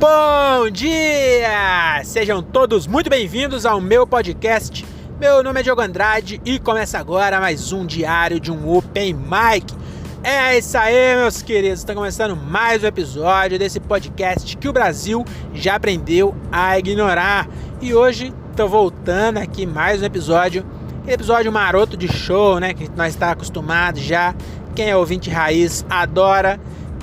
Bom dia! Sejam todos muito bem-vindos ao meu podcast. Meu nome é Diogo Andrade e começa agora mais um diário de um Open Mic. É isso aí, meus queridos. Está começando mais um episódio desse podcast que o Brasil já aprendeu a ignorar. E hoje estou voltando aqui mais um episódio maroto de show, né? Que nós está acostumado já. Quem é ouvinte raiz adora.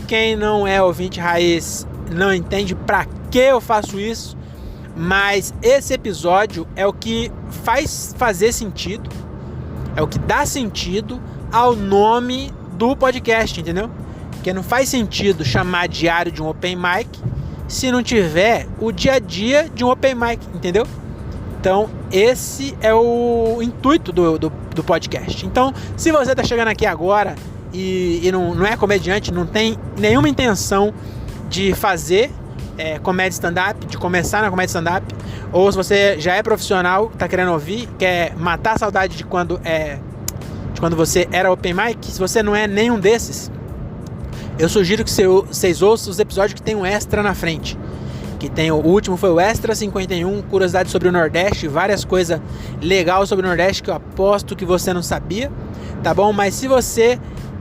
Quem não é ouvinte raiz não entende pra que eu faço isso. Mas esse episódio é o que faz fazer sentido. É o que dá sentido ao nome do podcast, entendeu? Porque não faz sentido chamar diário de um Open Mic se não tiver o dia a dia de um Open Mic, entendeu? Então esse é o intuito do podcast. Então se você tá chegando aqui agora e não é comediante, não tem nenhuma intenção de fazer comédia stand-up, de começar na comédia stand-up, ou se você já é profissional, tá querendo ouvir, quer matar a saudade de quando você era Open Mic, se você não é nenhum desses, eu sugiro que vocês ouçam os episódios que tem um extra na frente. Que tem, o último foi o Extra 51, curiosidades sobre o Nordeste, várias coisas legais sobre o Nordeste que eu aposto que você não sabia, tá bom? Mas se você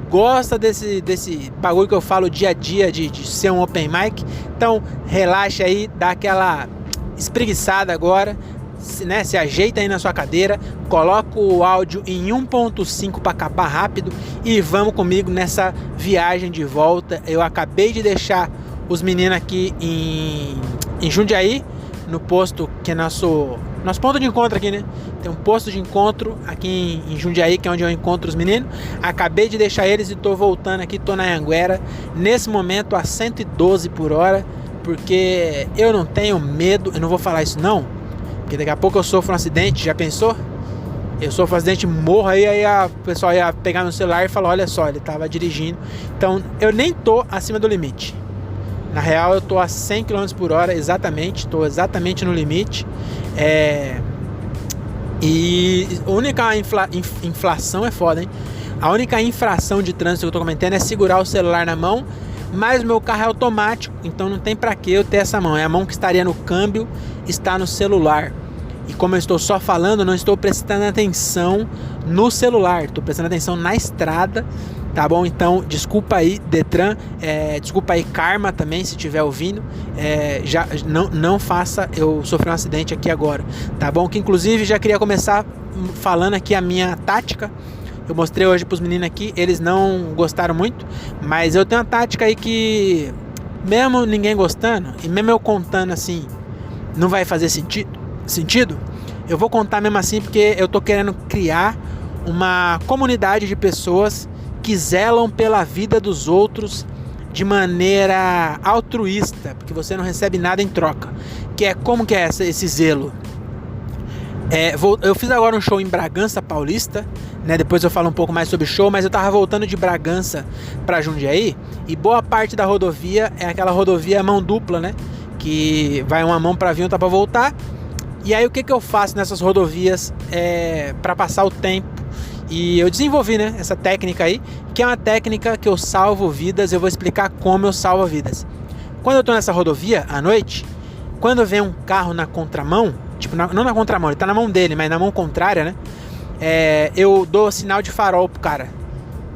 gosta desse bagulho que eu falo dia a dia de ser um Open Mic, então relaxa aí, dá aquela espreguiçada agora, se ajeita aí na sua cadeira, coloca o áudio em 1.5 para acabar rápido e vamos comigo nessa viagem de volta. Eu acabei de deixar os meninos aqui em Jundiaí, no posto que é nosso ponto de encontro aqui, né? Tem um posto de encontro aqui em Jundiaí, que é onde eu encontro os meninos. Acabei de deixar eles e tô voltando aqui, tô na Anhanguera, nesse momento a 112 por hora, porque eu não tenho medo, eu não vou falar isso não, porque daqui a pouco eu sofro um acidente, já pensou? Eu sofro um acidente, morro, aí o pessoal ia pegar meu celular e falar, olha só, ele tava dirigindo. Então eu nem tô acima do limite. Na real eu tô a 100 km por hora, estou exatamente no limite. E a única inflação é foda, hein? A única infração de trânsito que eu tô cometendo é segurar o celular na mão, mas o meu carro é automático, então não tem pra que eu ter essa mão. É a mão que estaria no câmbio, está no celular. E como eu estou só falando, não estou prestando atenção no celular, estou prestando atenção na estrada, tá bom? Então, desculpa aí, Detran, desculpa aí, Karma também, se estiver ouvindo, já não faça eu sofrer um acidente aqui agora, tá bom? Que inclusive já queria começar falando aqui a minha tática. Eu mostrei hoje pros meninos aqui, eles não gostaram muito, mas eu tenho uma tática aí que, mesmo ninguém gostando, e mesmo eu contando assim, não vai fazer sentido, eu vou contar mesmo assim, porque eu tô querendo criar uma comunidade de pessoas que zelam pela vida dos outros de maneira altruísta, porque você não recebe nada em troca. Como que é esse zelo? Eu fiz agora um show em Bragança Paulista, né? Depois eu falo um pouco mais sobre o show, mas eu tava voltando de Bragança para Jundiaí, e boa parte da rodovia é aquela rodovia mão dupla, né? Que vai uma mão para vir, outra para voltar. E aí o que eu faço nessas rodovias para passar o tempo? E eu desenvolvi, né, essa técnica aí, que é uma técnica que eu salvo vidas. Eu vou explicar como eu salvo vidas. Quando eu tô nessa rodovia à noite, quando vem um carro na contramão, tipo, não na contramão, ele tá na mão dele, mas na mão contrária, né? Eu dou sinal de farol pro cara.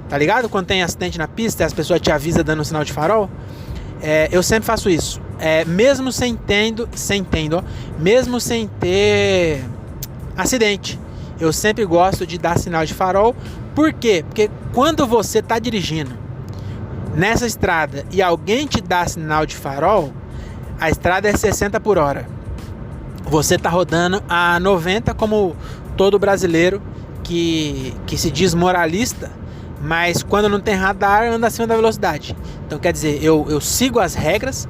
Tá ligado? Quando tem acidente na pista e as pessoas te avisam dando sinal de farol, eu sempre faço isso. Mesmo sem ter acidente, eu sempre gosto de dar sinal de farol. Por quê? Porque quando você tá dirigindo nessa estrada e alguém te dá sinal de farol, a estrada é 60 por hora. Você tá rodando a 90, como todo brasileiro que se diz moralista, mas quando não tem radar, anda acima da velocidade. Então quer dizer, eu sigo as regras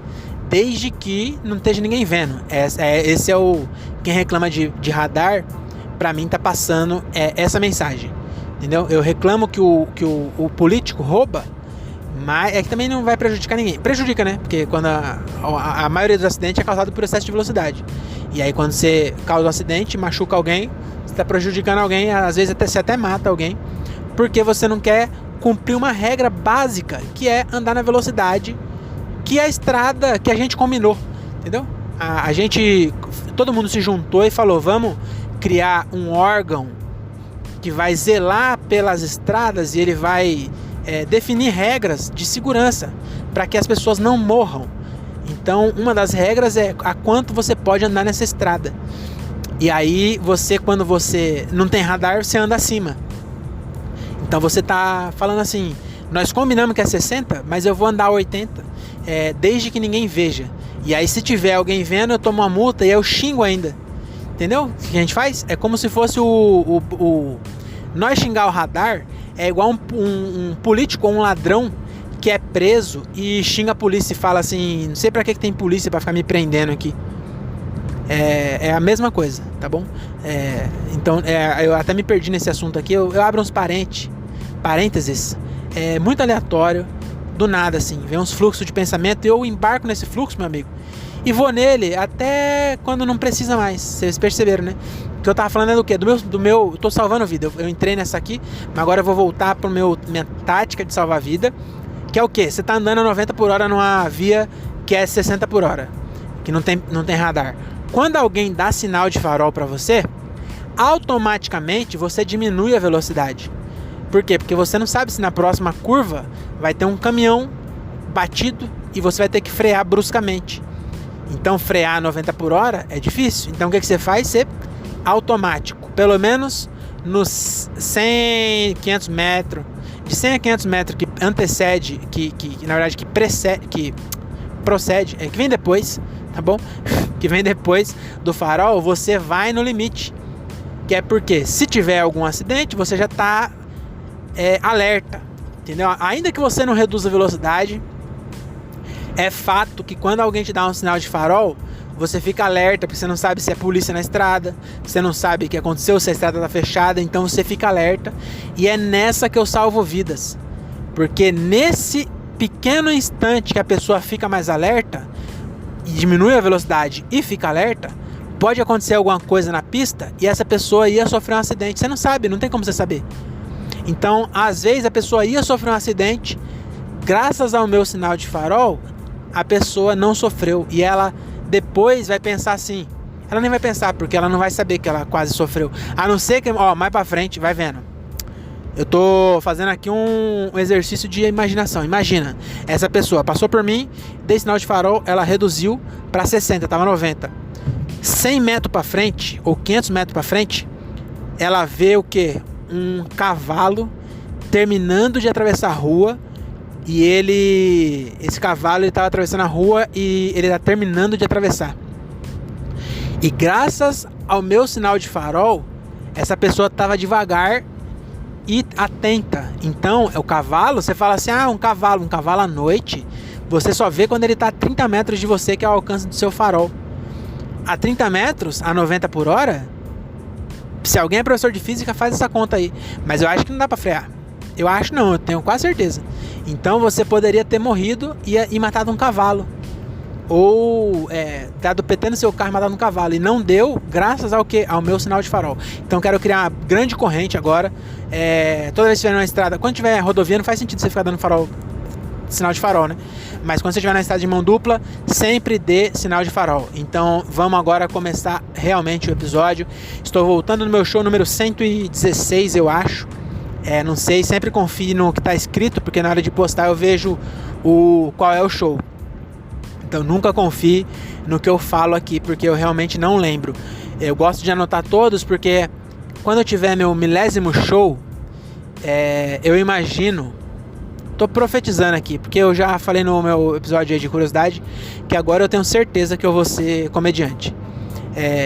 desde que não esteja ninguém vendo. Esse é quem reclama de radar, pra mim tá passando essa mensagem, entendeu? Eu reclamo que o político rouba, mas que também não vai prejudicar ninguém. Prejudica, né? Porque quando a maioria dos acidentes é causado por excesso de velocidade. E aí quando você causa um acidente, machuca alguém, você tá prejudicando alguém, às vezes você até mata alguém, porque você não quer cumprir uma regra básica, que é andar na velocidade que a estrada que a gente combinou. entendeu? A gente, todo mundo se juntou e falou, vamos criar um órgão que vai zelar pelas estradas e ele vai definir regras de segurança para que as pessoas não morram. Então, uma das regras é a quanto você pode andar nessa estrada. E aí, quando você não tem radar, você anda acima. Então, você tá falando assim, nós combinamos que é 60, mas eu vou andar 80, desde que ninguém veja. E aí, se tiver alguém vendo, eu tomo uma multa e eu xingo ainda. Entendeu? O que a gente faz? É como se fosse nós xingar o radar é igual um político ou um ladrão que é preso e xinga a polícia e fala assim, não sei pra que tem polícia pra ficar me prendendo aqui. É a mesma coisa, tá bom? Então, eu até me perdi nesse assunto aqui, eu abro uns parênteses, muito aleatório, do nada assim, vem uns fluxos de pensamento e eu embarco nesse fluxo, meu amigo, e vou nele até quando não precisa mais. Vocês perceberam, né? O que eu tava falando é do quê? Do meu eu tô salvando vida. Eu entrei nessa aqui, mas agora eu vou voltar pro minha tática de salvar vida, que é o quê? Você tá andando a 90 por hora numa via que é 60 por hora, que não tem radar. Quando alguém dá sinal de farol pra você, automaticamente você diminui a velocidade. Por quê? Porque você não sabe se na próxima curva vai ter um caminhão batido e você vai ter que frear bruscamente. Então frear a 90 por hora é difícil. Então o que você faz? Você automático, pelo menos nos 100, 500 metros, de 100 a 500 metros que antecede, que na verdade que procede, que vem depois, tá bom? Que vem depois do farol, você vai no limite. Que é porque se tiver algum acidente, você já está alerta, entendeu? Ainda que você não reduza a velocidade, é fato que quando alguém te dá um sinal de farol, você fica alerta, porque você não sabe se é polícia na estrada, você não sabe o que aconteceu, se a estrada está fechada, então você fica alerta. E é nessa que eu salvo vidas, porque nesse pequeno instante que a pessoa fica mais alerta e diminui a velocidade e fica alerta, pode acontecer alguma coisa na pista e essa pessoa ia sofrer um acidente. Você não sabe, não tem como você saber. Então, às vezes a pessoa ia sofrer um acidente, graças ao meu sinal de farol, a pessoa não sofreu. E ela depois vai pensar assim, ela nem vai pensar, porque ela não vai saber que ela quase sofreu. A não ser que, mais pra frente, vai vendo. Eu tô fazendo aqui um exercício de imaginação. Imagina, essa pessoa passou por mim, dei sinal de farol, ela reduziu para 60, tava 90. 100 metros para frente, ou 500 metros para frente, ela vê o quê? Um cavalo terminando de atravessar a rua. E esse cavalo, ele tava atravessando a rua e ele tá terminando de atravessar. E graças ao meu sinal de farol, essa pessoa tava devagar e atenta. Então, o cavalo, você fala assim, um cavalo à noite, você só vê quando ele tá a 30 metros de você, que é o alcance do seu farol. A 30 metros, a 90 por hora, se alguém é professor de física, faz essa conta aí. Mas eu acho que não dá pra frear. Eu acho não, eu tenho quase certeza. Então você poderia ter morrido e matado um cavalo. Ou dado PT no seu carro e matado um cavalo. E não deu, graças ao quê? Ao meu sinal de farol. Então quero criar uma grande corrente agora. Toda vez que estiver numa estrada, quando tiver rodovia, não faz sentido você ficar dando sinal de farol, né? Mas quando você estiver na estrada de mão dupla, sempre dê sinal de farol. Então vamos agora começar realmente o episódio. Estou voltando no meu show número 116, eu acho. Não sei, sempre confie no que está escrito, porque na hora de postar eu vejo qual é o show. Então nunca confie no que eu falo aqui, porque eu realmente não lembro. Eu gosto de anotar todos, porque quando eu tiver meu milésimo show, eu imagino, tô profetizando aqui, porque eu já falei no meu episódio aí de curiosidade, que agora eu tenho certeza que eu vou ser comediante.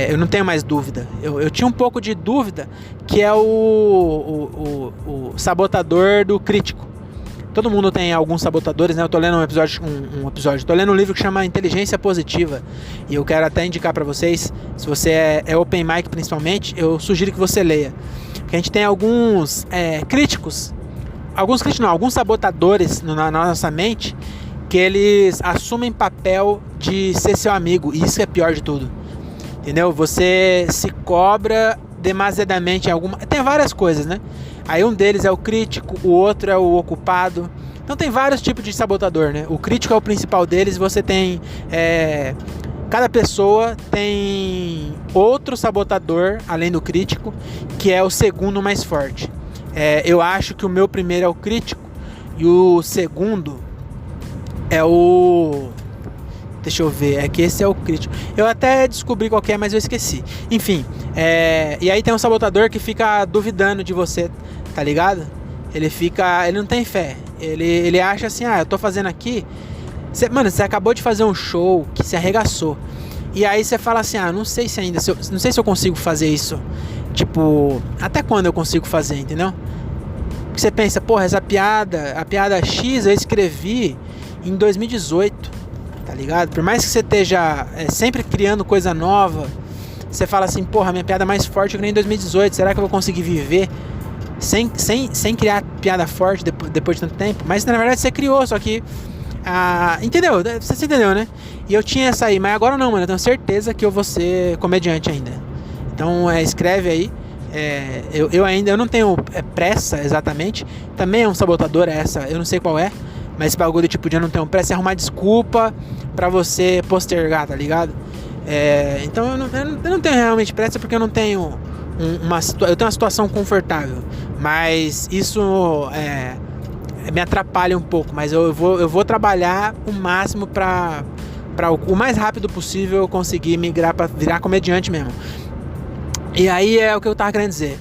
Eu não tenho mais dúvida. Eu tinha um pouco de dúvida, que é o sabotador do crítico. Todo mundo tem alguns sabotadores, né? Eu tô lendo um episódio, tô lendo um livro que chama Inteligência Positiva, e eu quero até indicar para vocês, se você é open mic principalmente, eu sugiro que você leia. Porque a gente tem alguns críticos, alguns sabotadores na nossa mente, que eles assumem papel de ser seu amigo, e isso é pior de tudo. Entendeu? Você se cobra demasiadamente em alguma... Tem várias coisas, né? Aí um deles é o crítico, o outro é o ocupado. Então tem vários tipos de sabotador, né? O crítico é o principal deles. Você tem cada pessoa tem outro sabotador, além do crítico, que é o segundo mais forte. Eu acho que o meu primeiro é o crítico e o segundo é o... Deixa eu ver, é que esse é o crítico. Eu até descobri qual que é, mas eu esqueci. Enfim, e aí tem um sabotador que fica duvidando de você, tá ligado? Ele não tem fé. Ele acha assim, eu tô fazendo aqui... Mano, você acabou de fazer um show que se arregaçou. E aí você fala assim, não sei se ainda... não sei se eu consigo fazer isso. Tipo, até quando eu consigo fazer, entendeu? Porque você pensa, porra, a piada X eu escrevi em 2018. Tá ligado? Por mais que você esteja sempre criando coisa nova, você fala assim, porra, minha piada mais forte eu criei em 2018, será que eu vou conseguir viver sem criar piada forte depois de tanto tempo? Mas na verdade você criou, só que... entendeu? Você entendeu, né? E eu tinha essa aí, mas agora não, mano, eu tenho certeza que eu vou ser comediante ainda. Então escreve aí. Eu não tenho pressa exatamente. Também é um sabotador essa, eu não sei qual é. Mas esse bagulho tipo de eu não tenho pressa é arrumar desculpa pra você postergar, tá ligado? Então eu não tenho realmente pressa porque eu não tenho eu tenho uma situação confortável. Mas isso me atrapalha um pouco. Mas eu vou trabalhar o máximo pra o mais rápido possível eu conseguir migrar pra virar comediante mesmo. E aí é o que eu tava querendo dizer.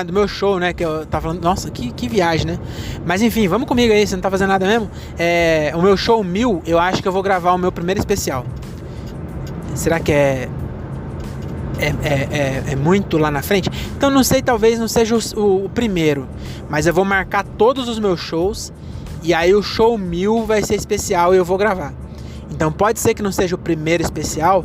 Do meu show, né? Que eu tava falando. Nossa, que viagem, né? Mas enfim, vamos comigo aí, você não tá fazendo nada mesmo. O meu show 1000, eu acho que eu vou gravar o meu primeiro especial. Será que é muito lá na frente? Então não sei, talvez não seja o primeiro. Mas eu vou marcar todos os meus shows. E aí o show 1000 vai ser especial e eu vou gravar. Então pode ser que não seja o primeiro especial,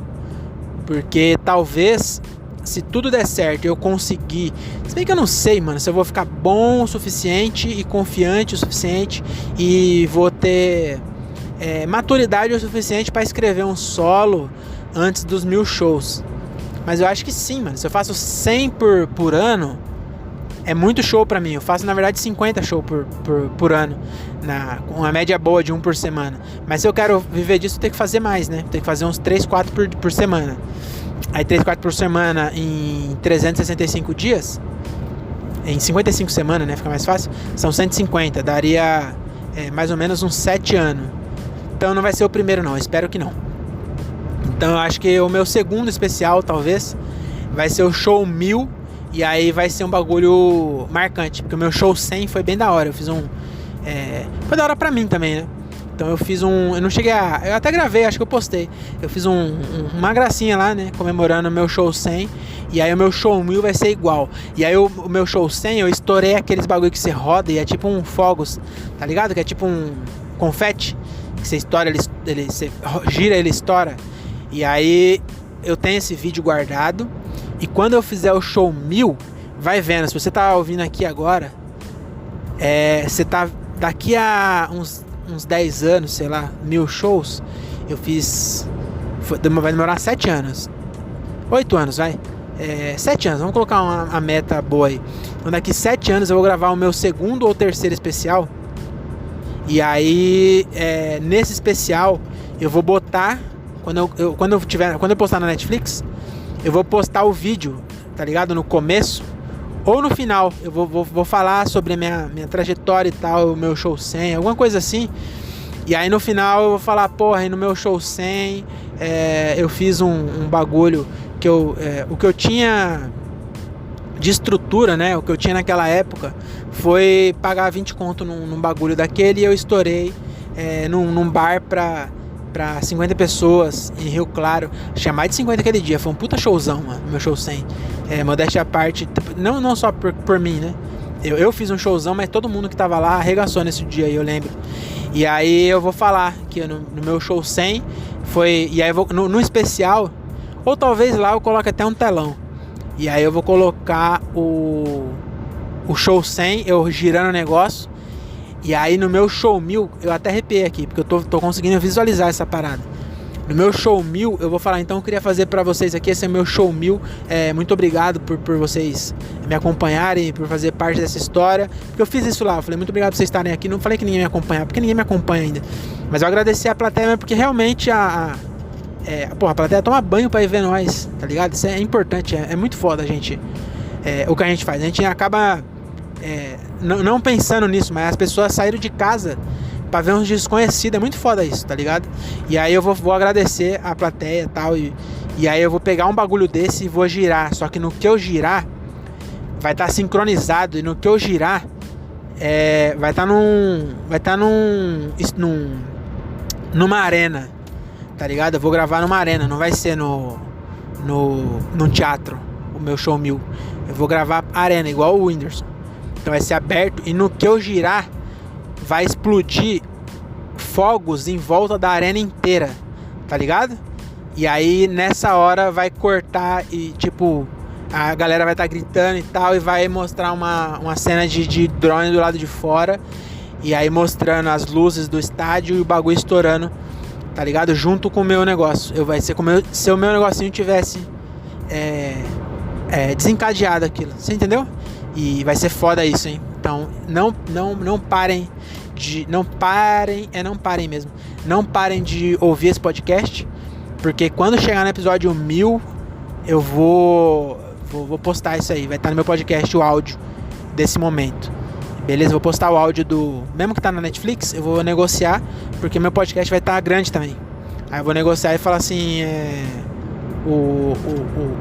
porque talvez, se tudo der certo, eu conseguir... Se bem que eu não sei, mano, se eu vou ficar bom o suficiente e confiante o suficiente e vou ter maturidade o suficiente para escrever um solo antes dos 1000 shows. Mas eu acho que sim, mano. Se eu faço 100 por ano, é muito show pra mim. Eu faço, na verdade, 50 shows por ano, com uma média boa de 1 por semana. Mas se eu quero viver disso, eu tenho que fazer mais, né? Tenho que fazer uns 3, 4 por semana. Aí 3, 4 por semana em 365 dias, em 55 semanas, né? Fica mais fácil. São 150, daria mais ou menos uns 7 anos. Então não vai ser o primeiro não, espero que não. Então eu acho que o meu segundo especial, talvez, vai ser o show 1000. E aí vai ser um bagulho marcante, porque o meu show 100 foi bem da hora. Eu fiz foi da hora pra mim também, né? Então eu fiz eu não cheguei eu até gravei, acho que eu postei. Eu fiz uma gracinha lá, né? Comemorando o meu show 100. E aí o meu show 1000 vai ser igual. E aí o meu show 100 eu estourei aqueles bagulho que você roda e é tipo um fogos, tá ligado? Que é tipo um confete, que você estoura, você gira, ele estoura. E aí eu tenho esse vídeo guardado. E quando eu fizer o show 1000, vai vendo. Se você tá ouvindo aqui agora, você tá daqui a uns 10 anos, sei lá, 1000 shows, eu fiz... vai demorar 7 anos. 8 anos, vai. 7 anos, vamos colocar uma meta boa aí. Então daqui 7 anos eu vou gravar o meu segundo ou terceiro especial. E aí, nesse especial, eu vou botar... Quando eu postar na Netflix, eu vou postar o vídeo, tá ligado? No começo ou no final. Eu vou falar sobre a minha trajetória e tal, o meu show 100, alguma coisa assim. E aí no final eu vou falar, porra, aí no meu show 100 eu fiz um bagulho que o que eu tinha de estrutura, né? O que eu tinha naquela época foi pagar 20 conto num bagulho daquele e eu estourei num bar pra 50 pessoas em Rio Claro. Tinha mais de 50 aquele dia. Foi um puta showzão, mano. Meu show 100. Modéstia à parte. Não só por mim, né? Eu fiz um showzão, mas todo mundo que tava lá arregaçou nesse dia aí, eu lembro. E aí eu vou falar que no meu show 100 foi... E aí eu vou, no especial, ou talvez lá eu coloque até um telão. E aí eu vou colocar o show 100, eu girando o negócio. E aí no meu show 1000, eu até arrepiei aqui, porque eu tô conseguindo visualizar essa parada. No meu show 1000, eu vou falar, então eu queria fazer pra vocês aqui, esse é o meu show 1000. Muito obrigado por vocês me acompanharem, por fazer parte dessa história. Porque eu fiz isso lá, eu falei, muito obrigado por vocês estarem aqui. Não falei que ninguém me acompanhar, porque ninguém me acompanha ainda. Mas eu agradeci a plateia, porque realmente Porra, a plateia toma banho pra ir ver nós, tá ligado? Isso é importante, é muito foda, gente. O que a gente faz. A gente acaba não pensando nisso, mas as pessoas saíram de casa pra ver uns desconhecidos. É muito foda isso, tá ligado? E aí eu vou agradecer a plateia e tal. E aí eu vou pegar um bagulho desse e vou girar. Só que no que eu girar, vai estar sincronizado. E no que eu girar, vai estar numa arena, tá ligado? Eu vou gravar numa arena, não vai ser num teatro, o meu show 1000. Eu vou gravar arena, igual o Whindersson. Então vai ser aberto e no que eu girar, vai explodir fogos em volta da arena inteira, tá ligado? E aí nessa hora vai cortar e tipo, a galera vai estar gritando e tal, e vai mostrar uma cena de drone do lado de fora. E aí mostrando as luzes do estádio e o bagulho estourando, tá ligado? Junto com o meu negócio. Vai ser como se o meu negocinho tivesse desencadeado aquilo. Você entendeu? E vai ser foda isso, hein? Então não parem de... Não parem mesmo. Não parem de ouvir esse podcast. Porque quando chegar no episódio 1000, eu vou postar isso aí. Vai estar no meu podcast o áudio desse momento. Beleza? Vou postar o áudio do... Mesmo que tá na Netflix, eu vou negociar, porque meu podcast vai estar grande também. Aí eu vou negociar e falar assim...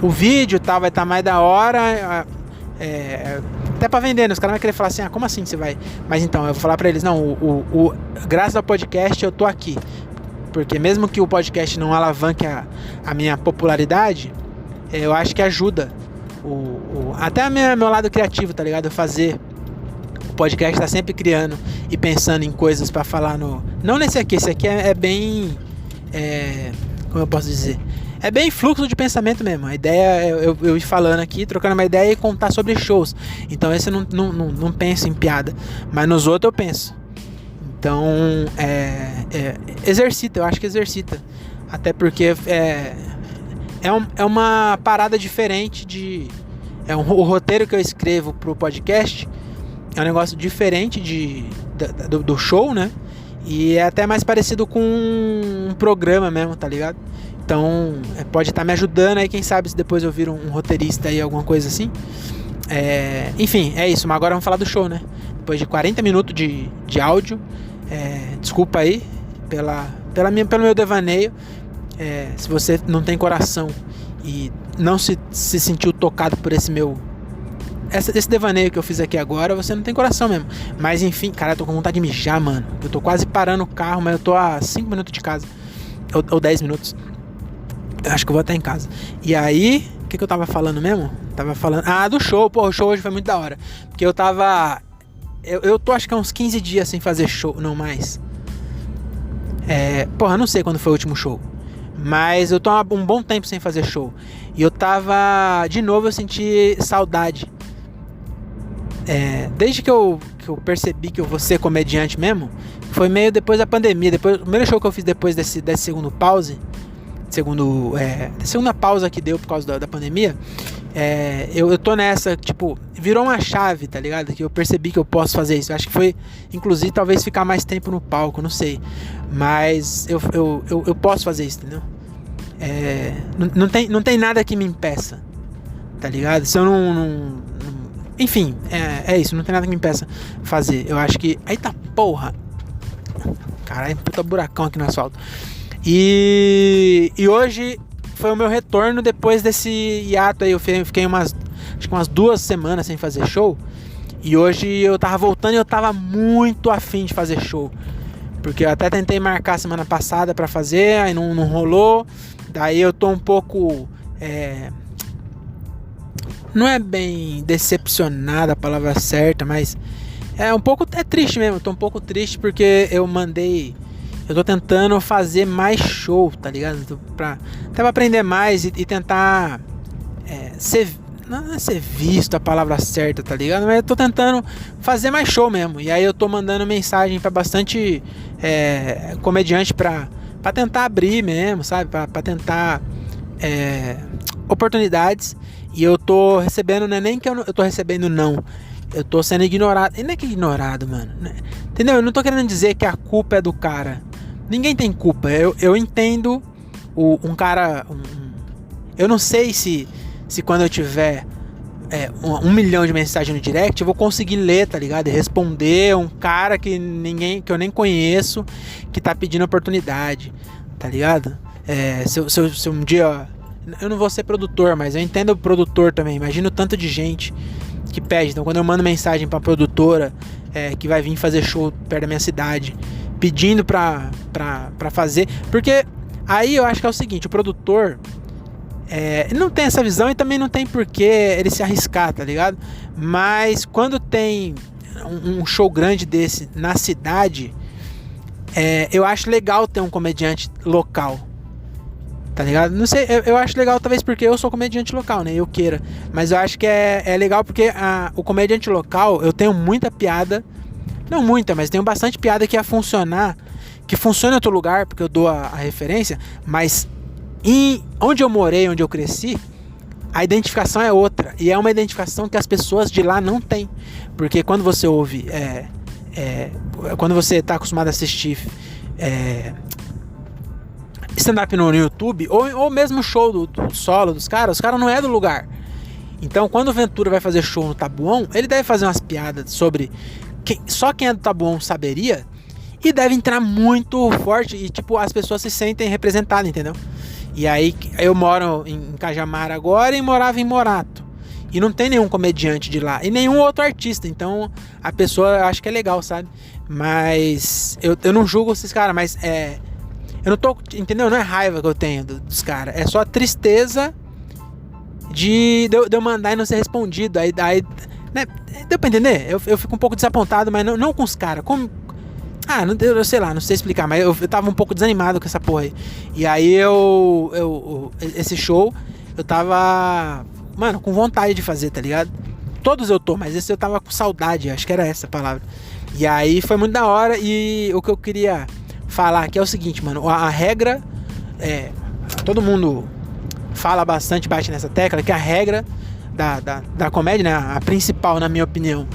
O vídeo tal vai estar mais da hora... até pra vender, né? Os caras vão querer falar assim... como assim você vai... Mas então, eu vou falar pra eles... Não, graças ao podcast eu tô aqui. Porque mesmo que o podcast não alavanque a minha popularidade... eu acho que ajuda... até meu lado criativo, tá ligado? Fazer... O podcast tá sempre criando e pensando em coisas pra falar no... Não nesse aqui, esse aqui é bem... como eu posso dizer? É bem fluxo de pensamento mesmo. A ideia é eu ir falando aqui, trocando uma ideia e contar sobre shows. Então esse eu não penso em piada. Mas nos outros eu penso. Então, exercita, eu acho que exercita. Até porque é uma parada diferente de... o roteiro que eu escrevo pro podcast... É um negócio diferente do show, né? E é até mais parecido com um programa mesmo, tá ligado? Então, pode estar me ajudando aí, quem sabe se depois eu viro um roteirista aí, alguma coisa assim. Enfim, é isso. Mas agora vamos falar do show, né? Depois de 40 minutos de áudio. Desculpa aí pelo meu devaneio. Se você não tem coração e não se sentiu tocado por esse devaneio que eu fiz aqui agora, você não tem coração mesmo. Mas enfim, cara, eu tô com vontade de mijar, mano. Eu tô quase parando o carro, mas eu tô a 5 minutos de casa. Ou 10 minutos. Eu acho que eu vou até em casa. E aí, o que eu tava falando mesmo? Tava falando... do show. Pô, o show hoje foi muito da hora. Porque eu tava... Eu tô acho que há uns 15 dias sem fazer show, não mais. Porra, eu não sei quando foi o último show. Mas eu tô há um bom tempo sem fazer show. E eu tava... De novo eu senti saudade. Desde que eu percebi que eu vou ser comediante mesmo, foi meio depois da pandemia. O primeiro show que eu fiz depois desse segundo pause, segunda pausa que deu por causa da pandemia, eu tô nessa, tipo, virou uma chave, tá ligado? Que eu percebi que eu posso fazer isso. Eu acho que foi, inclusive, talvez ficar mais tempo no palco, não sei. Mas eu posso fazer isso, entendeu? Não tem nada que me impeça, tá ligado? Se eu não enfim, é isso, não tem nada que me impeça fazer. Eu acho que... Eita porra! Caralho, puta buracão aqui no asfalto. E hoje foi o meu retorno depois desse hiato aí. Eu fiquei acho que umas 2 semanas sem fazer show. E hoje eu tava voltando e eu tava muito afim de fazer show. Porque eu até tentei marcar semana passada pra fazer, aí não rolou. Daí eu tô um pouco... Não é bem decepcionado a palavra certa, mas é um pouco triste mesmo. Eu tô um pouco triste porque eu tô tentando fazer mais show, tá ligado? Até pra aprender mais e tentar não é ser visto a palavra certa, tá ligado? Mas eu tô tentando fazer mais show mesmo. E aí eu tô mandando mensagem pra bastante comediante pra tentar abrir mesmo, sabe? Pra tentar oportunidades. E eu tô recebendo, não é nem que eu tô recebendo não. Eu tô sendo ignorado. E não é que ignorado, mano. Entendeu? Eu não tô querendo dizer que a culpa é do cara. Ninguém tem culpa. Eu entendo um cara... eu não sei se quando eu tiver 1 milhão de mensagens no direct, eu vou conseguir ler, tá ligado? E responder um cara que eu nem conheço, que tá pedindo oportunidade, tá ligado? Se um dia... Eu não vou ser produtor, mas eu entendo o produtor também. Imagina o tanto de gente que pede. Então, quando eu mando mensagem pra produtora que vai vir fazer show perto da minha cidade, pedindo pra fazer... Porque aí eu acho que é o seguinte, o produtor... ele não tem essa visão e também não tem porquê ele se arriscar, tá ligado? Mas quando tem um show grande desse na cidade, eu acho legal ter um comediante local, tá ligado? Não sei, eu acho legal talvez porque eu sou comediante local, né? Eu queira. Mas eu acho que é legal porque o comediante local, eu tenho muita piada, não muita, mas tenho bastante piada que ia funcionar, que funciona em outro lugar, porque eu dou a referência, mas... E onde eu morei, onde eu cresci, a identificação é outra. E é uma identificação que as pessoas de lá não têm. Porque quando você ouve... quando você está acostumado a assistir stand-up no YouTube, ou mesmo show do solo dos caras, os caras não é do lugar. Então, quando o Ventura vai fazer show no Tabuão, ele deve fazer umas piadas sobre... só quem é do Tabuão saberia. E deve entrar muito forte. E, tipo, as pessoas se sentem representadas, entendeu? E aí, eu moro em Cajamar agora e morava em Morato. E não tem nenhum comediante de lá. E nenhum outro artista. Então, a pessoa acha que é legal, sabe? Mas, eu não julgo esses caras, mas eu não tô... Entendeu? Não é raiva que eu tenho dos caras. É só a tristeza de eu mandar e não ser respondido. Aí né? Deu pra entender? Eu fico um pouco desapontado, mas não com os caras. Eu sei lá, não sei explicar, mas eu tava um pouco desanimado com essa porra aí. E aí esse show, eu tava, mano, com vontade de fazer, tá ligado? Todos eu tô, mas esse eu tava com saudade, acho que era essa a palavra. E aí foi muito da hora. E o que eu queria falar aqui é o seguinte, mano, a regra, todo mundo fala bastante, bate nessa tecla, que a regra da comédia, né, a principal, na minha opinião,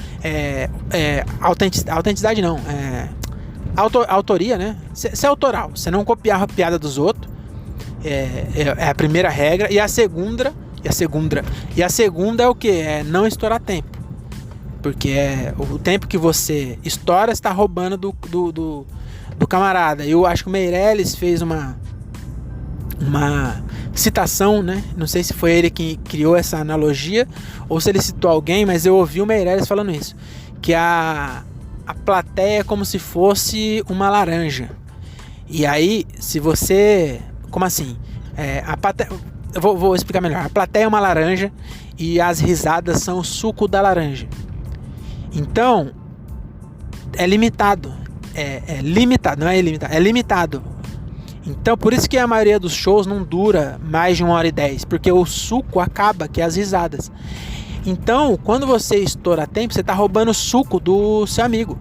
autenticidade não, autoria, né? Ser autoral, você não copiar a piada dos outros, é a primeira regra. E a segunda é o que? É não estourar tempo, porque o tempo que você estoura, está roubando do camarada. Eu acho que o Meirelles fez uma citação, né? Não sei se foi ele que criou essa analogia ou se ele citou alguém, mas eu ouvi o Meirelles falando isso, que a plateia é como se fosse uma laranja. E aí, se você... Como assim? A plateia... Eu vou explicar melhor. A plateia é uma laranja e as risadas são o suco da laranja. Então, é limitado. Limitado, não é ilimitado. É limitado. Então, por isso que a maioria dos shows não dura mais de 1h10. Porque o suco acaba, que é as risadas. Então, quando você estoura tempo, você está roubando o suco do seu amigo.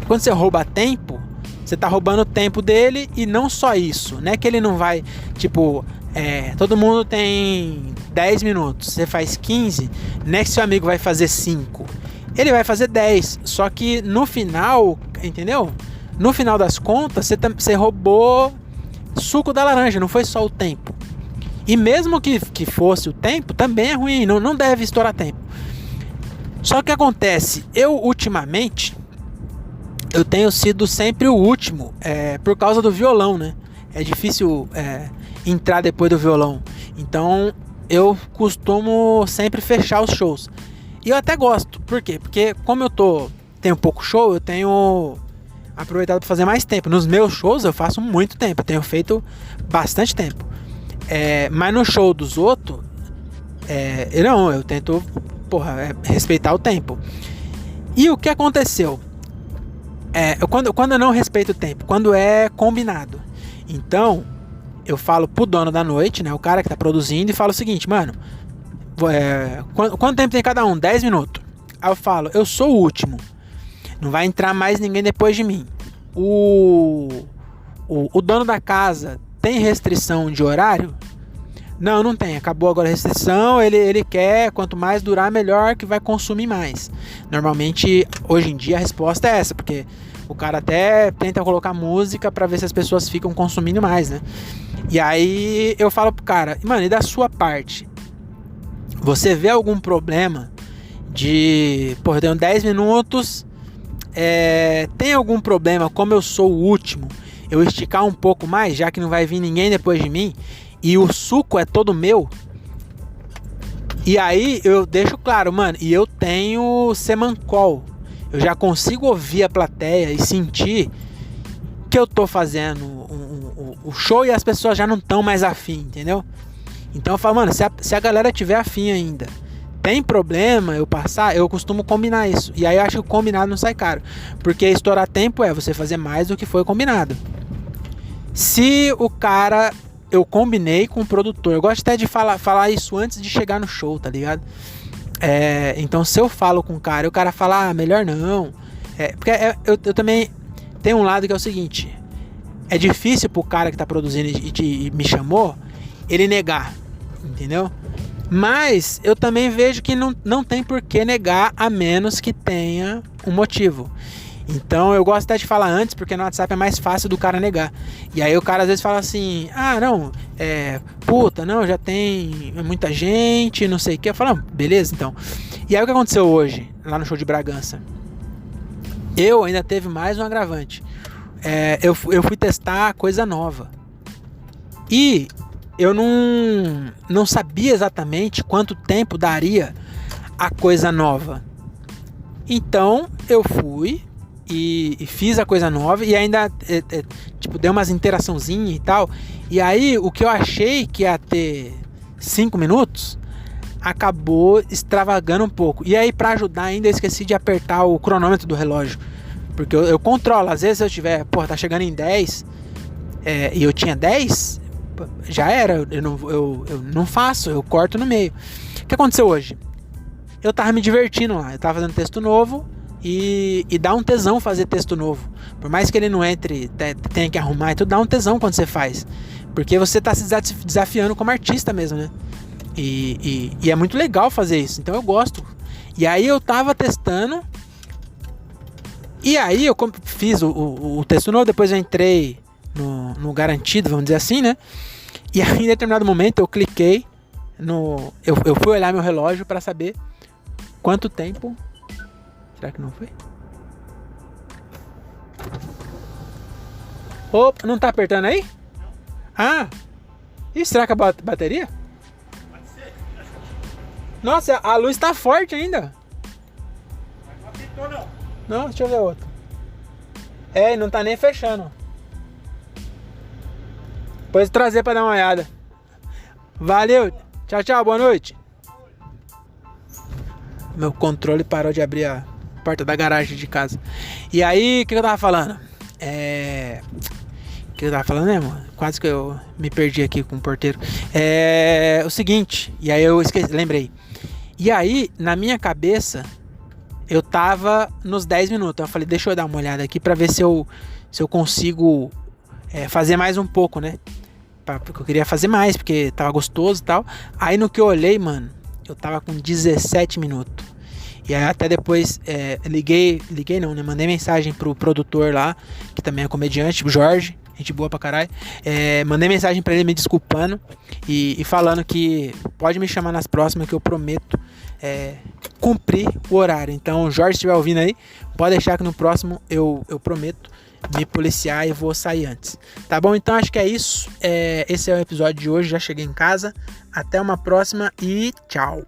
Quando você rouba tempo, você está roubando o tempo dele. E não só isso, não é que ele não vai, tipo, todo mundo tem 10 minutos, você faz 15, não é que seu amigo vai fazer 5, ele vai fazer 10. Só que no final, entendeu? No final das contas, você roubou suco da laranja, não foi só o tempo. E mesmo que fosse o tempo, também é ruim, não deve estourar tempo. Só que acontece, eu ultimamente, eu tenho sido sempre o último, por causa do violão, né? É difícil entrar depois do violão. Então, eu costumo sempre fechar os shows. E eu até gosto, por quê? Porque como tenho pouco show, eu tenho aproveitado para fazer mais tempo. Nos meus shows eu faço muito tempo, eu tenho feito bastante tempo. Mas no show dos outros, eu tento, respeitar o tempo. E o que aconteceu? Quando eu não respeito o tempo, quando é combinado. Então, eu falo pro dono da noite, né, o cara que tá produzindo, e falo o seguinte, mano, quanto tempo tem cada um? 10 minutos. Aí eu falo, eu sou o último, não vai entrar mais ninguém depois de mim. O dono da casa tem restrição de horário? Não tem. Acabou agora a restrição. Ele quer, quanto mais durar, melhor, que vai consumir mais. Normalmente, hoje em dia, a resposta é essa, porque o cara até tenta colocar música para ver se as pessoas ficam consumindo mais, né? E aí eu falo pro cara, mano, e da sua parte? Você vê algum problema de... Pô, eu tenho 10 minutos, tem algum problema, como eu sou o último, eu esticar um pouco mais, já que não vai vir ninguém depois de mim, e o suco é todo meu? E aí eu deixo claro, mano, e eu tenho Semancol. Eu já consigo ouvir a plateia e sentir que eu tô fazendo o show e as pessoas já não estão mais afim, entendeu? Então eu falo, mano, se a galera tiver afim ainda, tem problema eu passar, eu costumo combinar isso. E aí eu acho que o combinado não sai caro. Porque estourar tempo é você fazer mais do que foi combinado. Se o cara... Eu combinei com o produtor. Eu gosto até de falar isso antes de chegar no show, tá ligado? Então se eu falo com o cara e o cara fala, melhor não. Porque eu também tenho um lado que é o seguinte. É difícil pro cara que tá produzindo e me chamou, ele negar, entendeu? Mas eu também vejo que não tem por que negar, a menos que tenha um motivo. Então eu gosto até de falar antes, porque no WhatsApp é mais fácil do cara negar. E aí o cara às vezes fala assim, não, já tem muita gente, não sei o que. Eu falo, beleza, então. E aí o que aconteceu hoje, lá no show de Bragança? Eu ainda teve mais um agravante. Eu fui testar coisa nova. E eu não sabia exatamente quanto tempo daria a coisa nova. Então eu fui e fiz a coisa nova e ainda dei umas interaçãozinhas e tal. E aí o que eu achei que ia ter 5 minutos acabou extravagando um pouco. E aí, pra ajudar ainda, eu esqueci de apertar o cronômetro do relógio. Porque eu controlo. Às vezes se eu tiver, tá chegando em 10 e eu tinha 10, já era. Eu não faço, eu corto no meio. O que aconteceu hoje? Eu tava me divertindo lá. Eu tava fazendo texto novo e dá um tesão fazer texto novo. Por mais que ele não entre, tenha que arrumar e tudo, dá um tesão quando você faz. Porque você tá se desafiando como artista mesmo, né? E é muito legal fazer isso. Então eu gosto. E aí eu tava testando. E aí eu fiz o texto novo. Depois eu entrei no garantido, vamos dizer assim, né? E aí em determinado momento eu cliquei eu fui olhar meu relógio pra saber quanto tempo. Será que não foi? Opa, não tá apertando aí? Ah! E será que a bateria? Pode ser. Nossa, a luz tá forte ainda. Não apitou não. Não, deixa eu ver outro. Não tá nem fechando. Depois trazer pra dar uma olhada. Valeu. Tchau, tchau. Boa noite. Meu controle parou de abrir a porta da garagem de casa. E aí, o que eu tava falando? O que eu tava falando mesmo? Quase que eu me perdi aqui com o porteiro. O seguinte. E aí eu esqueci, lembrei. E aí, na minha cabeça, eu tava nos 10 minutos. Eu falei, deixa eu dar uma olhada aqui pra ver se eu consigo fazer mais um pouco, né? Porque eu queria fazer mais, porque tava gostoso e tal. Aí no que eu olhei, mano, eu tava com 17 minutos. E aí até depois liguei não, né? Mandei mensagem pro produtor lá, que também é comediante, o Jorge, gente boa pra caralho. Mandei mensagem pra ele me desculpando e falando que pode me chamar nas próximas, que eu prometo cumprir o horário. Então, Jorge, se estiver ouvindo aí, pode deixar que no próximo eu prometo me policiar e vou sair antes. Tá bom? Então acho que é isso. Esse é o episódio de hoje. Já cheguei em casa. Até uma próxima e tchau.